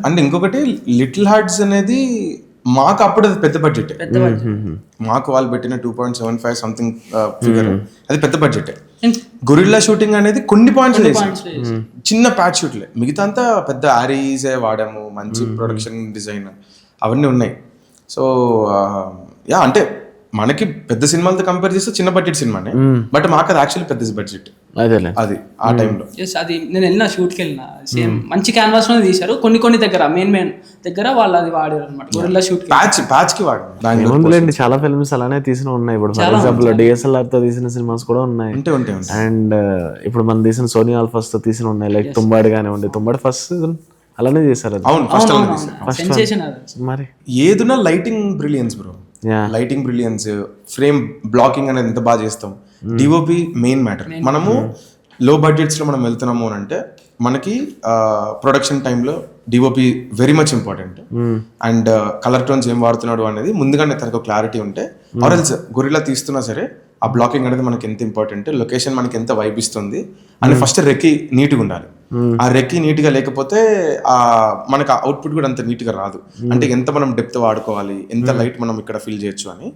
And ఇంకొకటి little hearts అనేది మాకు అప్పుడు అది పెద్ద బడ్జెట్. మాకు వాళ్ళు పెట్టిన 2.75 సంథింగ్ ఫిగర్ అది పెద్ద బడ్జెట్. గొరిల్లా షూటింగ్ అనేది కొన్ని పాయింట్స్ చిన్న ప్యాచ్ షూట్లే, మిగతా అంతా పెద్ద ఆరీసే వాడాము, మంచి ప్రొడక్షన్ డిజైన్ అవన్నీ ఉన్నాయి. సో యా అంటే మనకి పెద్ద సినిమాలతో కంపేర్ చేస్తే చిన్న బడ్జెట్ సినిమానే, బట్ మాకు అది యాక్చువల్లీ పెద్ద బడ్జెట్ అది ఆ టైంలో. అది నేను వెళ్ళిన షూట్కి వెళ్ళిన సేమ్ మంచి క్యాన్వాస్ లోనే తీశారు. కొన్ని దగ్గర మెయిన్ దగ్గర వాళ్ళు అది వాడారు అనమాట. గొరిల్లా షూట్ ప్యాచ్ కి వాడారు. ఏముందిలేండి, చాలా ఫిల్మ్స్ అలానే తీసిన ఉన్నాయి. ఇప్పుడు ఫర్ ఎగ్జాంపుల్ DSLR తో తీసిన సినిమాస్ కూడా ఉన్నాయి. అండ్ ఇప్పుడు మనం తీసిన సోనీ ఆల్ఫాస్ తో తీసిన ఉన్నాయి. లైక్ తుంబాడు కానివ్వండి, తుంబాడు ఫస్ట్ అలానే చేశారు. మరి ఏదున్నా lighting brilliance bro, lighting brilliance, frame blocking అనేది ఎంత బాగా చేస్తాం. DOP main matter. మనము లో బడ్జెట్స్ లో మనం వెళ్తున్నాము అని అంటే మనకి ప్రొడక్షన్ టైంలో DOP very much important. And colour tones ఏం వాడుతున్నాడు అనేది ముందుగానే తనకు క్లారిటీ ఉంటే, ఆర్ఎల్స్ గొరిల్లా తీస్తున్నా సరే ఆ బ్లాకింగ్ అనేది మనకి ఎంత ఇంపార్టెంట్, లొకేషన్ మనకి ఎంత వైబ్ ఇస్తుంది అని ఫస్ట్ రెక్కి నీట్గా ఉండాలి. ఆ రెక్కి నీట్గా లేకపోతే ఆ మనకు అవుట్పుట్ కూడా అంత నీట్గా రాదు. అంటే ఎంత మనం డెప్త్ వాడుకోవాలి, ఎంత లైట్ మనం ఇక్కడ ఫీల్ చేయొచ్చు అని.